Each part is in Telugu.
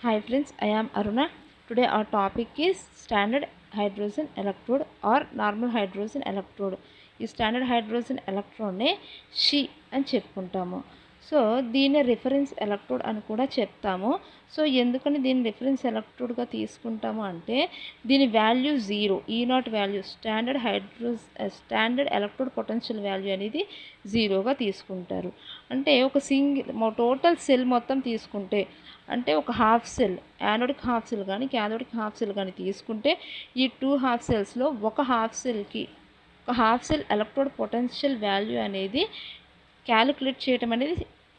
Hi friends, I am Aruna. Today our topic is standard hydrogen electrode or normal hydrogen electrode. ఈ స్టాండర్డ్ హైడ్రోజన్ ఎలక్ట్రోడ్నే షీ అని చెప్పుకుంటాము. సో దీన్ని రిఫరెన్స్ ఎలక్ట్రోడ్ అని కూడా చెప్తాము. సో ఎందుకని దీన్ని రిఫరెన్స్ ఎలక్ట్రోడ్గా తీసుకుంటాము అంటే దీని వాల్యూ 0, ఈ0 value standard electrode potential value అనేది 0గా తీసుకుంటారు. అంటే ఒక టోటల్ సెల్ మొత్తం తీసుకుంటే అంటే ఒక half cell anodic half cell కానీ క్యాథోడిక్ హాఫ్ సెల్ కానీ తీసుకుంటే ఈ 2 హాఫ్ సెల్స్లో ఒక half cell electrode potential value అనేది క్యాలిక్యులేట్ చేయడం అనేది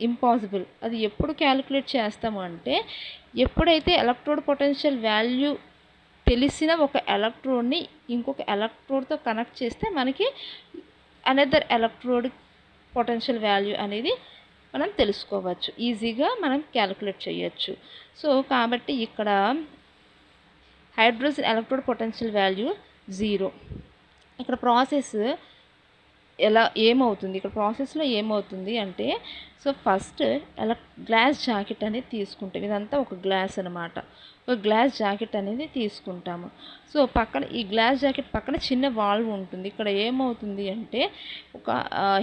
ఇంపాసిబుల్. అది ఎప్పుడు క్యాలిక్యులేట్ చేస్తాము అంటే ఎప్పుడైతే ఎలక్ట్రోడ్ పొటెన్షియల్ వాల్యూ తెలిసిన ఒక ఎలక్ట్రోడ్ని ఇంకొక ఎలక్ట్రోడ్తో కనెక్ట్ చేస్తే మనకి అనదర్ ఎలక్ట్రోడ్ పొటెన్షియల్ వాల్యూ అనేది మనం తెలుసుకోవచ్చు, ఈజీగా మనం క్యాలిక్యులేట్ చేయొచ్చు. సో కాబట్టి ఇక్కడ హైడ్రోజన్ ఎలక్ట్రోడ్ పొటెన్షియల్ వాల్యూ 0. ఇక్కడ ప్రాసెస్లో ఏమవుతుంది అంటే సో ఫస్ట్ గ్లాస్ జాకెట్ అనేది తీసుకుంటాం. ఇదంతా ఒక గ్లాస్ అనమాట. ఒక గ్లాస్ జాకెట్ అనేది తీసుకుంటాము. సో పక్కన ఈ గ్లాస్ జాకెట్ పక్కన చిన్న వాల్వ్ ఉంటుంది. ఇక్కడ ఏమవుతుంది అంటే ఒక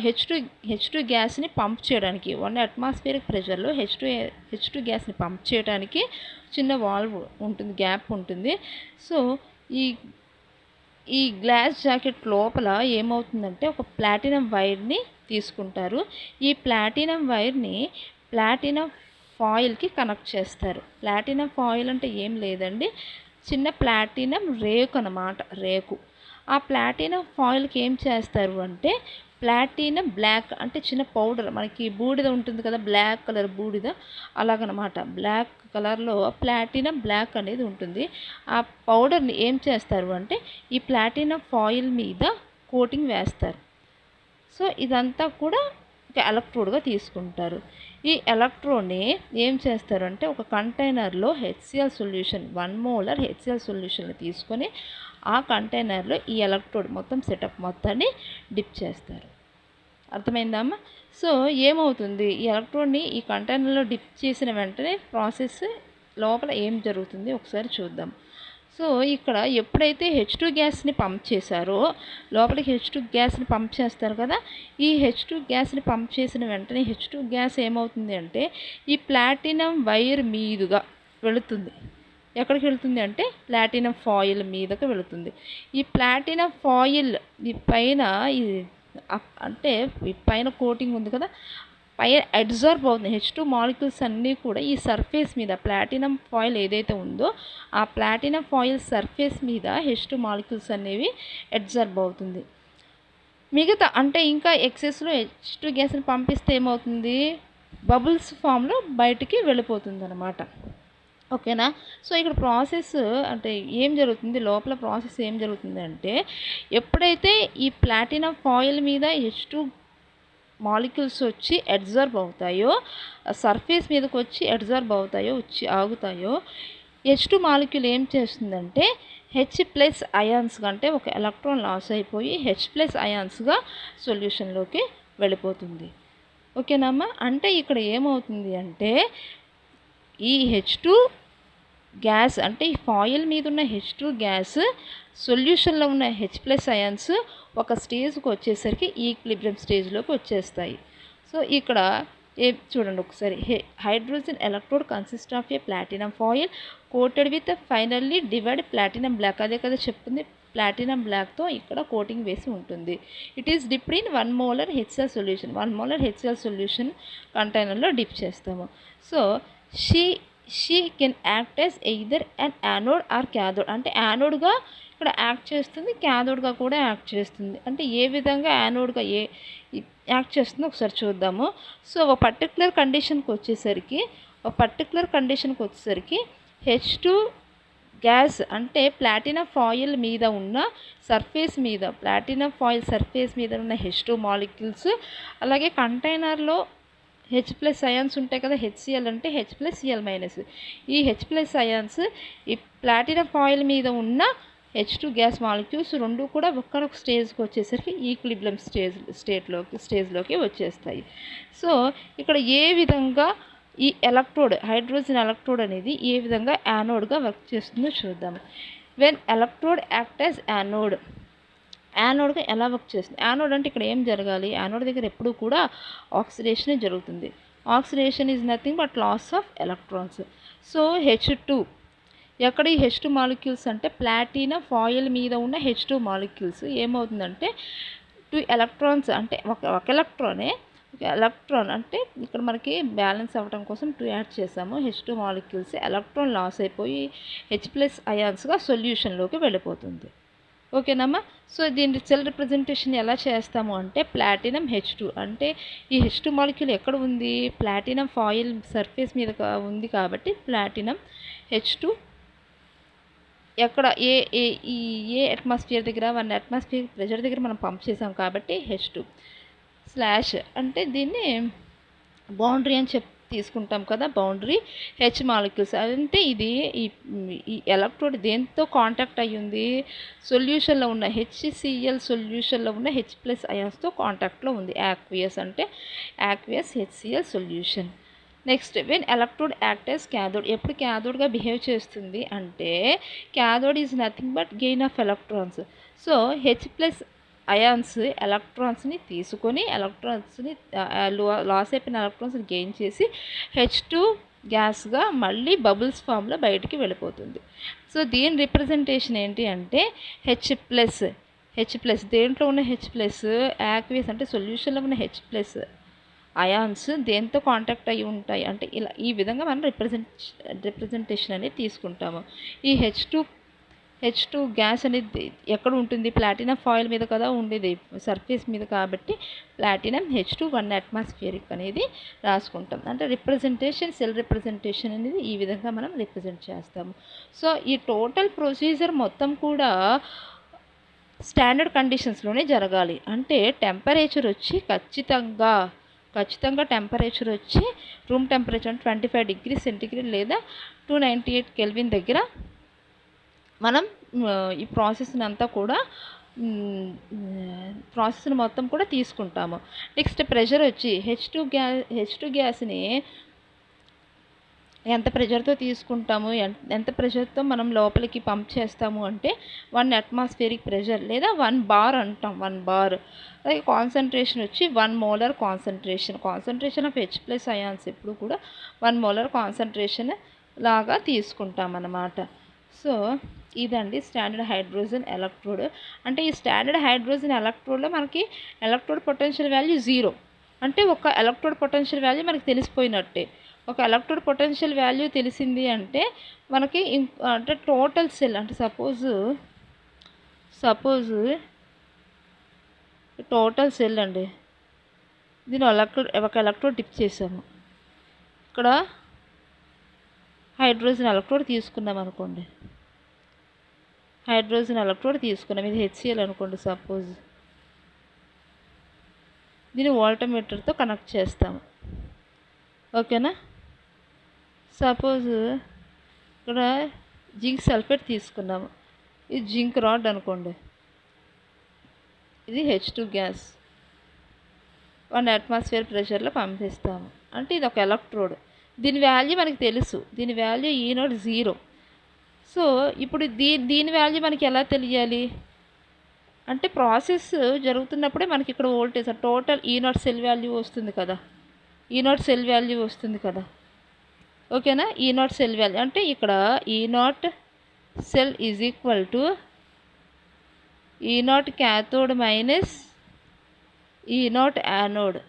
హెచ్2 గ్యాస్ని పంప్ చేయడానికి 1 అట్మాస్ఫియరిక్ ప్రెషర్లో హెచ్2 గ్యాస్ని పంప్ చేయడానికి చిన్న వాల్వ్ ఉంటుంది, గ్యాప్ ఉంటుంది. సో ఈ గ్లాస్ జాకెట్ లోపల ఏమవుతుందంటే ఒక ప్లాటినం వైర్ని తీసుకుంటారు. ఈ ప్లాటినం వైర్ని ప్లాటినం ఫాయిల్కి కనెక్ట్ చేస్తారు. ప్లాటినం ఫాయిల్ అంటే ఏం లేదండి, చిన్న ప్లాటినం రేకు అన్నమాట, రేకు. ఆ ప్లాటినం ఫాయిల్కి ఏం చేస్తారు అంటే ప్లాటినం బ్లాక్ అంటే చిన్న పౌడర్, మనకి బూడిద ఉంటుంది కదా, బ్లాక్ కలర్ బూడిద, అలాగనమాట. బ్లాక్ కలర్లో ప్లాటినం బ్లాక్ అనేది ఉంటుంది. ఆ పౌడర్ని ఏం చేస్తారు అంటే ఈ ప్లాటినం ఫాయిల్ మీద కోటింగ్ వేస్తారు. సో ఇదంతా కూడా ఒక ఎలక్ట్రోడ్గా తీసుకుంటారు. ఈ ఎలక్ట్రోడ్ని ఏం చేస్తారంటే ఒక కంటైనర్లో HCl సొల్యూషన్ 1 మోలార్ HCl సొల్యూషన్ని తీసుకొని ఆ కంటైనర్లో ఈ ఎలక్ట్రోడ్ మొత్తం సెటప్ మొత్తాన్ని డిప్ చేస్తారు. అర్థమైందమ్మా? సో ఏమవుతుంది, ఈ ఎలక్ట్రోడ్ని ఈ కంటైనర్లో డిప్ చేసిన వెంటనే ప్రాసెస్ లోపల ఏం జరుగుతుంది ఒకసారి చూద్దాం. సో ఇక్కడ ఎప్పుడైతే H2 గ్యాస్ని పంప్ చేశారో లోపలికి H2 గ్యాస్ని పంప్ చేస్తారు కదా, ఈ H2 గ్యాస్ని పంప్ చేసిన వెంటనే H2 గ్యాస్ ఏమవుతుంది అంటే ఈ ప్లాటినం వైర్ మీదుగా వెళుతుంది. ఎక్కడికి వెళుతుంది అంటే ప్లాటినం ఫాయిల్ మీదకి వెళుతుంది. ఈ ప్లాటినం ఫాయిల్ ఈ పైన అంటే ఈ పైన కోటింగ్ ఉంది కదా, పైన అబ్జర్బ్ అవుతుంది. H2 మాలిక్యూల్స్ అన్నీ కూడా ఈ సర్ఫేస్ మీద ప్లాటినం ఫాయిల్ ఏదైతే ఉందో ఆ ప్లాటినం ఫాయిల్ సర్ఫేస్ మీద H2 మాలిక్యూల్స్ అనేవి అబ్జర్బ్ అవుతుంది. మిగతా అంటే ఇంకా ఎక్సెస్లో H2 గ్యాస్ని పంపిస్తే ఏమవుతుంది, బబుల్స్ ఫామ్లో బయటికి వెళ్ళిపోతుంది అనమాట. ఓకేనా? సో ఇక్కడ ప్రాసెస్ అంటే ఏం జరుగుతుంది, లోపల ప్రాసెస్ ఏం జరుగుతుంది అంటే ఎప్పుడైతే ఈ ప్లాటినం ఫాయిల్ మీద H2 మాలిక్యూల్స్ వచ్చి అబ్జర్బ్ అవుతాయో, సర్ఫేస్ మీదకి వచ్చి అబ్జర్బ్ అవుతాయో, వచ్చి ఆగుతాయో, H2 మాలిక్యూల్ ఏం చేస్తుందంటే H+ అయాన్స్ కంటే ఒక ఎలక్ట్రాన్ లాస్ అయిపోయి H+ అయాన్స్గా సొల్యూషన్లోకి వెళ్ళిపోతుంది. ఓకేనమ్మా? అంటే ఇక్కడ ఏమవుతుంది అంటే ఈ H2 గ్యాస్ అంటే ఈ ఫాయిల్ మీద ఉన్న H2 గ్యాస్ సొల్యూషన్లో ఉన్న H+ అయాన్స్ ఒక స్టేజ్కి వచ్చేసరికి ఈక్విలిబ్రియం స్టేజ్లోకి వచ్చేస్తాయి. సో ఇక్కడ చూడండి ఒకసారి, hydrogen electrode consist of a platinum foil coated with finally divided platinum black. అదే కదా చెప్తుంది, ప్లాటినం బ్లాక్తో ఇక్కడ కోటింగ్ వేసి ఉంటుంది. It is dipped in 1 molar HCl solution. 1 molar HCl solution కంటైనర్లో డిప్ చేస్తాము. So she can act as either an anode or cathode. అంటే యానోడ్గా ఇక్కడ యాక్ట్ చేస్తుంది, క్యాథోడ్గా కూడా యాక్ట్ చేస్తుంది. అంటే ఏ విధంగా యానోడ్గా యాక్ట్ చేస్తుందో ఒకసారి చూద్దాము. సో ఒక పర్టికులర్ కండిషన్కి వచ్చేసరికి H2 గ్యాస్ అంటే ప్లాటినం ఫాయిల్ మీద ఉన్న ప్లాటినం ఫాయిల్ సర్ఫేస్ మీద ఉన్న H2 మాలిక్యూల్స్, అలాగే కంటైనర్లో H+ అయాన్స్ ఉంటాయి కదా, HCl అంటే H+Cl-. ఈ H+ అయాన్స్ ఈ ప్లాటినం ఫాయిల్ మీద ఉన్న H2 గ్యాస్ మాలిక్యూల్స్ రెండు కూడా ఒక్కరొక స్టేజ్కి వచ్చేసరికి ఈక్విలిబ్రియం స్టేజ్లోకి వచ్చేస్తాయి. సో ఇక్కడ ఏ విధంగా ఈ హైడ్రోజన్ ఎలక్ట్రోడ్ అనేది ఏ విధంగా యానోడ్గా వర్క్ చేస్తుందో చూద్దాము. వెన్ ఎలక్ట్రోడ్ యాక్ట్ యాజ్ యానోడ్గా ఎలా వర్క్ చేస్తుంది? యానోడ్ అంటే ఇక్కడ ఏం జరగాలి? యానోడ్ దగ్గర ఎప్పుడూ కూడా ఆక్సిడేషనే జరుగుతుంది. Oxidation is nothing but loss of electrons. So H2 ఎక్కడ ఈ H2 మాలిక్యూల్స్ అంటే ప్లాటినం ఫాయిల్ మీద ఉన్న H2 మాలిక్యూల్స్ ఏమవుతుందంటే 2 ఎలక్ట్రాన్స్ అంటే ఒక ఎలక్ట్రాన్ అంటే ఇక్కడ మనకి బ్యాలెన్స్ అవ్వడం కోసం 2 యాడ్ చేసాము. H2 మాలిక్యూల్స్ ఎలక్ట్రాన్ లాస్ అయిపోయి H+ అయాన్స్గా సొల్యూషన్లోకి వెళ్ళిపోతుంది. ఓకేనమ్మా. సో దీని సెల్ రిప్రజెంటేషన్ ఎలా చేస్తాము అంటే ప్లాటినం H2 అంటే ఈ H2 మాలిక్యూల్ ఎక్కడ ఉంది? ప్లాటినం ఫాయిల్ సర్ఫేస్ మీద ఉంది కాబట్టి ప్లాటినం H2 ఎక్కడ ఏ అట్మాస్ఫియర్ దగ్గర 1 అట్మాస్ఫియర్ ప్రెషర్ దగ్గర మనం పంప్ చేసాం కాబట్టి H2 స్లాష్ అంటే దీన్ని బౌండరీ అని తీసుకుంటాం కదా, బౌండరీ H మాలిక్యూల్స్ అంటే ఇది ఈ ఎలక్ట్రోడ్ దేంతో కాంటాక్ట్ అయ్యింది? సొల్యూషన్లో ఉన్న HCl సొల్యూషన్లో ఉన్న H+ అయాన్స్తో కాంటాక్ట్లో ఉంది. యాక్వియస్ అంటే aqueous HCl solution. Next when electrode act as cathode ఎప్పుడు క్యాథోడ్గా బిహేవ్ చేస్తుంది అంటే cathode is nothing but gain of electrons. So H+ ions ఎలక్ట్రాన్స్ని తీసుకొని లాస్ అయిపోయిన ఎలక్ట్రాన్స్ని గెయిన్ చేసి H2 గ్యాస్గా మళ్ళీ బబుల్స్ ఫామ్లో బయటికి వెళ్ళిపోతుంది. సో దీని రిప్రజెంటేషన్ ఏంటి అంటే H+ దేంట్లో ఉన్న H+ యాక్వియస్ అంటే సొల్యూషన్లో ఉన్న H+ అయాన్స్ దేంతో కాంటాక్ట్ అయ్యి ఉంటాయి అంటే ఇలా ఈ విధంగా మనం రిప్రజెంటేషన్ అనేది తీసుకుంటాము. ఈ H2 గ్యాస్ అనేది ఎక్కడ ఉంటుంది? ప్లాటినం ఫాయిల్ మీద కదా ఉండేది, సర్ఫేస్ మీద. కాబట్టి ప్లాటినం H2 1 అట్మాస్ఫియరిక్ అనేది రాసుకుంటాం. అంటే సెల్ రిప్రజెంటేషన్ అనేది ఈ విధంగా మనం రిప్రజెంట్ చేస్తాము. సో ఈ టోటల్ ప్రొసీజర్ మొత్తం కూడా స్టాండర్డ్ కండిషన్స్లోనే జరగాలి. అంటే టెంపరేచర్ వచ్చి ఖచ్చితంగా టెంపరేచర్ వచ్చి రూమ్ టెంపరేచర్ 25 డిగ్రీ సెంటిగ్రేడ్ లేదా 298 కెల్విన్ దగ్గర మనం ఈ ప్రాసెస్ని మొత్తం కూడా తీసుకుంటాము. నెక్స్ట్ ప్రెషర్ వచ్చి H2 గ్యాస్ని ఎంత ప్రెషర్తో తీసుకుంటాము, ఎంత ప్రెషర్తో మనం లోపలికి పంప్ చేస్తాము అంటే 1 అట్మాస్ఫియరిక్ ప్రెషర్ లేదా 1 బార్ అంటాం. 1 బార్. అలాగే కాన్సన్ట్రేషన్ వచ్చి 1 molar concentration of H+ ions ఎప్పుడు కూడా 1 మోలార్ కాన్సన్ట్రేషన్ లాగా తీసుకుంటాం అన్నమాట. సో ఇదండి స్టాండర్డ్ హైడ్రోజన్ ఎలక్ట్రోడ్. అంటే ఈ స్టాండర్డ్ హైడ్రోజన్ ఎలక్ట్రోడ్లో మనకి ఎలక్ట్రోడ్ పొటెన్షియల్ వాల్యూ 0 అంటే ఒక ఎలక్ట్రోడ్ పొటెన్షియల్ వాల్యూ మనకి తెలిసిపోయినట్టే. ఒక ఎలక్ట్రోడ్ పొటెన్షియల్ వాల్యూ తెలిసింది అంటే మనకి అంటే టోటల్ సెల్ అంటే సపోజ్ టోటల్ సెల్ అండి, దీని ఒక ఎలక్ట్రోడ్ డిప్ చేసాము. ఇక్కడ హైడ్రోజన్ ఎలక్ట్రోడ్ తీసుకున్నాం అనుకోండి, ఇది HCl అనుకోండి సపోజ్. దీన్ని వోల్టమీటర్తో కనెక్ట్ చేస్తాము. ఓకేనా. సపోజ్ ఇక్కడ జింక్ సల్ఫేట్ తీసుకున్నాము, ఇది జింక్ రాడ్ అనుకోండి, ఇది H2 గ్యాస్ 1 అట్మాస్ఫియర్ ప్రెషర్లో పంపిస్తాము. అంటే ఇది ఒక ఎలక్ట్రోడ్. దీని వాల్యూ మనకి తెలుసు, దీని వాల్యూ E0 0. సో ఇప్పుడు దీని వాల్యూ మనకి ఎలా తెలియాలి అంటే ప్రాసెస్ జరుగుతున్నప్పుడే మనకి ఇక్కడ voltage total E0 cell value వస్తుంది కదా, ఓకేనా. E0 సెల్ వాల్యూ అంటే ఇక్కడ E0 cell is equal to E0 cathode minus E0 anode.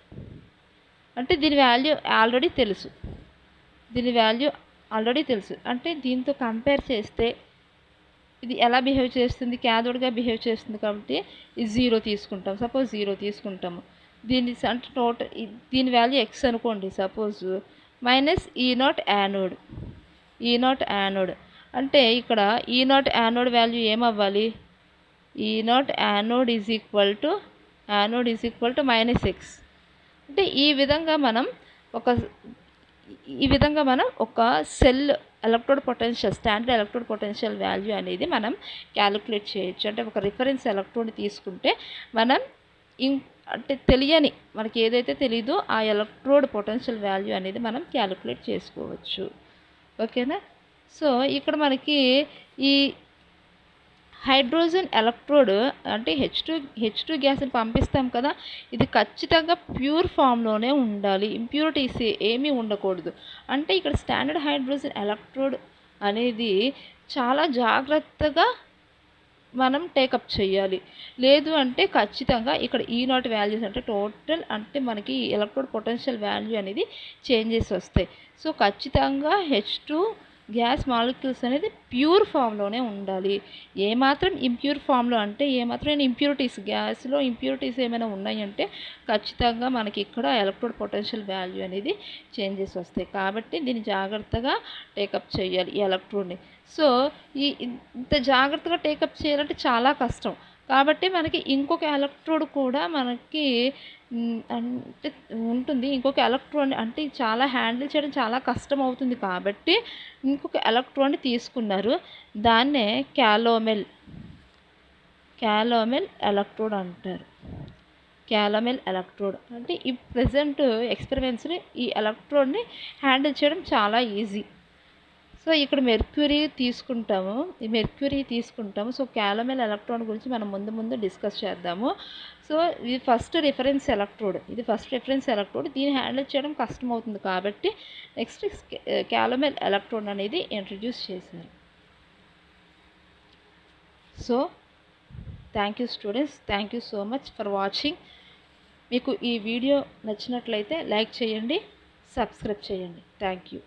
అంటే దీని వాల్యూ ఆల్రెడీ తెలుసు. అంటే దీంతో కంపేర్ చేస్తే ఇది ఎలా బిహేవ్ చేస్తుంది? క్యాథోడ్గా బిహేవ్ చేస్తుంది కాబట్టి ఇది 0 తీసుకుంటాం. సపోజ్ 0 తీసుకుంటాము. అంటే టోటల్ దీని వాల్యూ X అనుకోండి సపోజ్, మైనస్ E0 యానోడ్. అంటే ఇక్కడ E0 యానోడ్ వాల్యూ ఏమవ్వాలి? E0 anode is equal to -X. అంటే ఈ విధంగా మనం ఒక cell standard electrode potential value అనేది మనం క్యాలిక్యులేట్ చేయొచ్చు. అంటే ఒక రిఫరెన్స్ ఎలక్ట్రోడ్ తీసుకుంటే మనం అంటే తెలియని మనకి ఏదైతే తెలీదో ఆ ఎలక్ట్రోడ్ పొటెన్షియల్ వాల్యూ అనేది మనం క్యాలిక్యులేట్ చేసుకోవచ్చు. ఓకేనా. సో ఇక్కడ మనకి ఈ హైడ్రోజన్ ఎలక్ట్రోడ్ అంటే హెచ్ టూ గ్యాస్ని పంపిస్తాం కదా, ఇది ఖచ్చితంగా ప్యూర్ ఫామ్లోనే ఉండాలి, ఇంప్యూరిటీస్ ఏమీ ఉండకూడదు. అంటే ఇక్కడ స్టాండర్డ్ హైడ్రోజన్ ఎలక్ట్రోడ్ అనేది చాలా జాగ్రత్తగా మనం టేకప్ చేయాలి. లేదు అంటే ఖచ్చితంగా ఇక్కడ ఈ0 వాల్యూస్ అంటే టోటల్ అంటే మనకి ఎలక్ట్రోడ్ పొటెన్షియల్ వాల్యూ అనేది చేంజెస్ వస్తాయి. సో ఖచ్చితంగా హెచ్2 గ్యాస్ మాలిక్యూల్స్ అనేది ప్యూర్ ఫామ్లోనే ఉండాలి. ఏమాత్రం ఇంప్యూర్ ఫామ్లో అంటే ఏమాత్రం ఇంప్యూరిటీస్ గ్యాస్లో ఇంప్యూరిటీస్ ఏమైనా ఉన్నాయంటే ఖచ్చితంగా మనకి ఇక్కడ ఎలక్ట్రోడ్ పొటెన్షియల్ వాల్యూ అనేది చేంజెస్ వస్తాయి. కాబట్టి దీన్ని జాగ్రత్తగా టేకప్ చేయాలి ఈ ఎలక్ట్రోడ్ని. సో ఇంత జాగ్రత్తగా టేకప్ చేయాలంటే చాలా కష్టం. కాబట్టి మనకి ఇంకొక ఎలక్ట్రోడ్ కూడా మనకి అంటే ఉంటుంది. ఇంకొక ఎలక్ట్రోడ్ అంటే చాలా హ్యాండిల్ చేయడం చాలా కష్టం అవుతుంది కాబట్టి ఇంకొక ఎలక్ట్రోడ్ని తీసుకున్నారు. దాన్నే క్యాలోమెల్ ఎలక్ట్రోడ్ అంటారు. క్యాలోమెల్ ఎలక్ట్రోడ్ అంటే ఈ ప్రెజెంట్ ఎక్స్పెరిమెంట్స్ని ఈ ఎలక్ట్రోడ్ని హ్యాండిల్ చేయడం చాలా ఈజీ. సో ఇక్కడ మెర్క్యూరీ తీసుకుంటాము. సో క్యాలోమెల్ ఎలక్ట్రోడ్ గురించి మనం ముందు డిస్కస్ చేద్దాము. సో ఇది ఫస్ట్ రిఫరెన్స్ ఎలక్ట్రోడ్. దీన్ని హ్యాండిల్ చేయడం కష్టం అవుతుంది కాబట్టి నెక్స్ట్ క్యాలోమెల్ ఎలక్ట్రోడ్ అనేది ఇంట్రడ్యూస్ చేశారు. So thank you students, thank you so much for watching. మీకు ఈ వీడియో నచ్చినట్లయితే లైక్ చేయండి, సబ్స్క్రైబ్ చేయండి. Thank you.